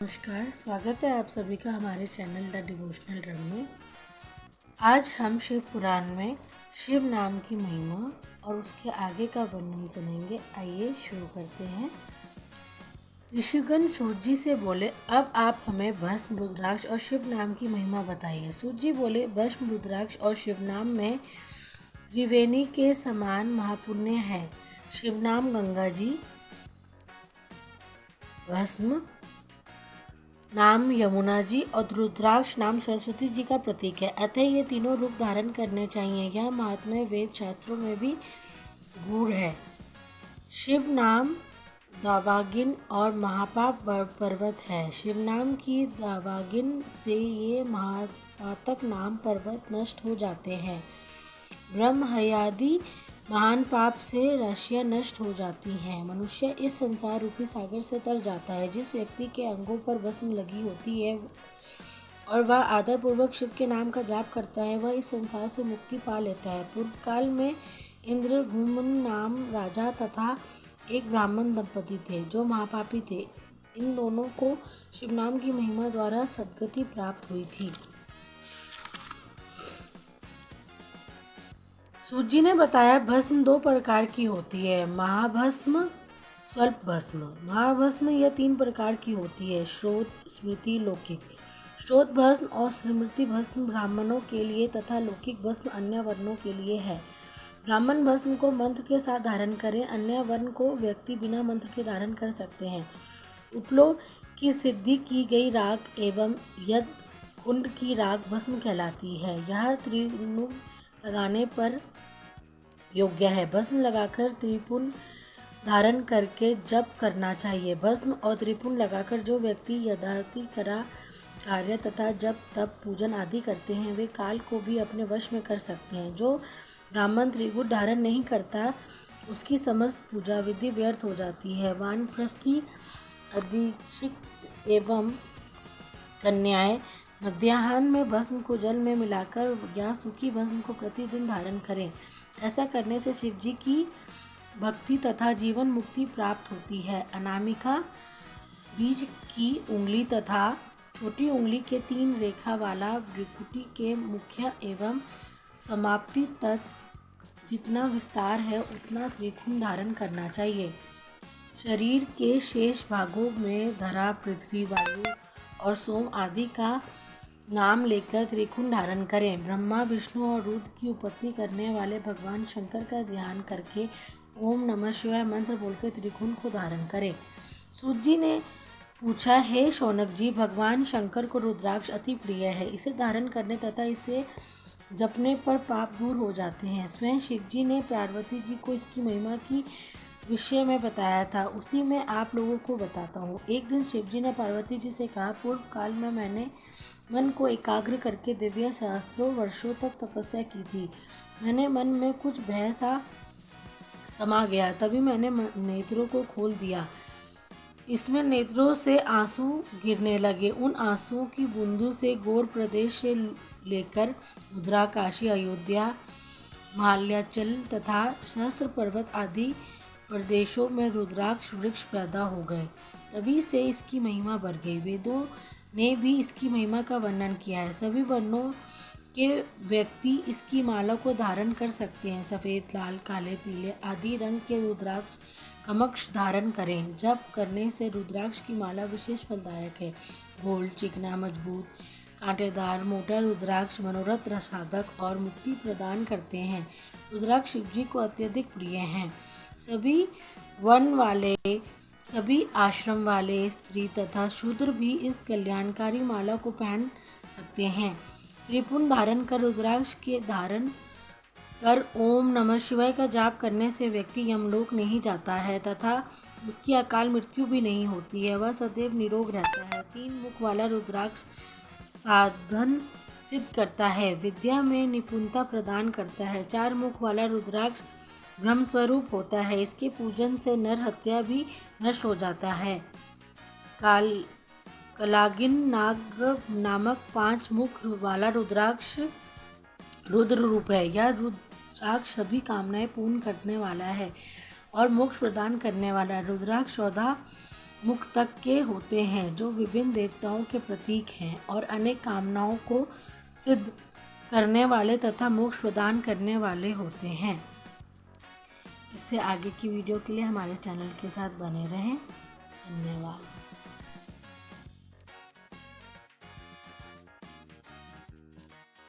नमस्कार, स्वागत है आप सभी का हमारे चैनल द डिवोशनल रंग में। आज हम शिव पुराण में शिव नाम की महिमा और उसके आगे का वर्णन सुनेंगे। आइए शुरू करते हैं। ऋषिगण सूत जी से बोले, अब आप हमें भस्म, रुद्राक्ष और शिव नाम की महिमा बताइए। सूत जी बोले, भस्म, रुद्राक्ष और शिव नाम में त्रिवेणी के समान महापुण्य है। शिव नाम गंगा जी, भस्म नाम यमुना जी और रुद्राक्ष नाम सरस्वती जी का प्रतीक है। अतः ये तीनों रूप धारण करने चाहिए। यह महात्म्य वेद शास्त्रों में भी गूढ़ है। शिव नाम दावागिन और महापाप पर्वत है। शिव नाम की दावागिन से ये महापातक नाम पर्वत नष्ट हो जाते हैं। ब्रह्म हयादि महान पाप से राशियां नष्ट हो जाती हैं। मनुष्य इस संसार रूपी सागर से तर जाता है। जिस व्यक्ति के अंगों पर भस्म लगी होती है और वह आदर पूर्वक शिव के नाम का जाप करता है, वह इस संसार से मुक्ति पा लेता है। पूर्व काल में इंद्रघुम्न नाम राजा तथा एक ब्राह्मण दंपति थे जो महापापी थे। इन दोनों को शिव नाम की महिमा द्वारा सद्गति प्राप्त हुई थी। सूत जी ने बताया, भस्म दो प्रकार की होती है, महाभस्म, स्वल्प भस्म। महाभस्म यह तीन प्रकार की होती है, श्रोत, स्मृति, लौकिक। श्रोत भस्म और स्मृति भस्म ब्राह्मणों के लिए तथा लौकिक भस्म अन्य वर्णों के लिए है। ब्राह्मण भस्म को मंत्र के साथ धारण करें, अन्य वर्ण को व्यक्ति बिना मंत्र के धारण कर सकते हैं। उपलो की सिद्धि की गई राख एवं यद कुंड की राख भस्म कहलाती है। यह त्रिपुंड लगाने पर योग्य है। भस्म लगाकर त्रिपुंड धारण करके जप करना चाहिए। भस्म और त्रिपुंड लगाकर जो व्यक्ति यदाति करा कार्य तथा जप तप पूजन आदि करते हैं, वे काल को भी अपने वश में कर सकते हैं। जो ब्राह्मण त्रिपुंड धारण नहीं करता, उसकी समस्त पूजा विधि व्यर्थ हो जाती है। वानप्रस्थी, अधीक्षित एवं कन्याएं मध्याह्न में भस्म को जल में मिलाकर या सूखी भस्म को प्रतिदिन धारण करें। ऐसा करने से शिव जी की भक्ति तथा जीवन मुक्ति प्राप्त होती है। अनामिका, बीज की उंगली तथा छोटी उंगली के 3 रेखा वाला भ्रिकुटी के मुख्य एवं समाप्ति तक जितना विस्तार है उतना त्रिकोण धारण करना चाहिए। शरीर के शेष भागों में धरा, पृथ्वी, वायु और सोम आदि का नाम लेकर त्रिकोण धारण करें। ब्रह्मा, विष्णु और रुद्र की उत्पत्ति करने वाले भगवान शंकर का ध्यान करके ओम नमः शिवाय मंत्र बोलकर त्रिकोण को धारण करें। सूत जी ने पूछा, हे शौनक जी, भगवान शंकर को रुद्राक्ष अति प्रिय है। इसे धारण करने तथा इसे जपने पर पाप दूर हो जाते हैं। स्वयं शिव जी ने पार्वती जी को इसकी महिमा की विषय में बताया था, उसी में आप लोगों को बताता हूँ। एक दिन शिव जी ने पार्वती जी से कहा, पूर्व काल में मैंने मन को एकाग्र करके दिव्य सहस्रों वर्षों तक तपस्या की थी। मैंने मन में कुछ भय सा समा गया, तभी मैंने नेत्रों को खोल दिया। इसमें नेत्रों से आंसू गिरने लगे। उन आंसुओं की बूंदों से गौर प्रदेश से लेकर उत्तराकाशी, अयोध्या, माल्याचल तथा सहस्त्र पर्वत आदि प्रदेशों में रुद्राक्ष वृक्ष पैदा हो गए। तभी से इसकी महिमा बढ़ गई। वेदों ने भी इसकी महिमा का वर्णन किया है। सभी वर्णों के व्यक्ति इसकी माला को धारण कर सकते हैं। सफ़ेद, लाल, काले, पीले आदि रंग के रुद्राक्ष कमक्ष धारण करें। जप करने से रुद्राक्ष की माला विशेष फलदायक है। गोल, चिकना, मजबूत, कांटेदार, मोटा रुद्राक्ष मनोरथ साधक और मुक्ति प्रदान करते हैं। रुद्राक्ष शिव जी को अत्यधिक प्रिय हैं। सभी वर्ण वाले, सभी आश्रम वाले स्त्री तथा शूद्र भी इस कल्याणकारी माला को पहन सकते हैं। त्रिपुंड धारण कर रुद्राक्ष के धारण कर ओम नमः शिवाय का जाप करने से व्यक्ति यमलोक नहीं जाता है तथा उसकी अकाल मृत्यु भी नहीं होती है। वह सदैव निरोग रहता है। 3 मुख वाला रुद्राक्ष साधन सिद्ध करता है, विद्या में निपुणता प्रदान करता है। 4 मुख वाला रुद्राक्ष ब्रह्म स्वरूप होता है। इसके पूजन से नर हत्या भी नष्ट हो जाता है। कलागिन नाग नामक 5 मुख वाला रुद्राक्ष रुद्र रूप है। यह रुद्राक्ष सभी कामनाएं पूर्ण करने वाला है और मोक्ष प्रदान करने वाला है। रुद्राक्ष 14 मुक्तक के होते हैं जो विभिन्न देवताओं के प्रतीक हैं और अनेक कामनाओं को सिद्ध करने वाले तथा मोक्ष प्रदान करने वाले होते हैं। इससे आगे की वीडियो के लिए हमारे चैनल के साथ बने रहें। धन्यवाद।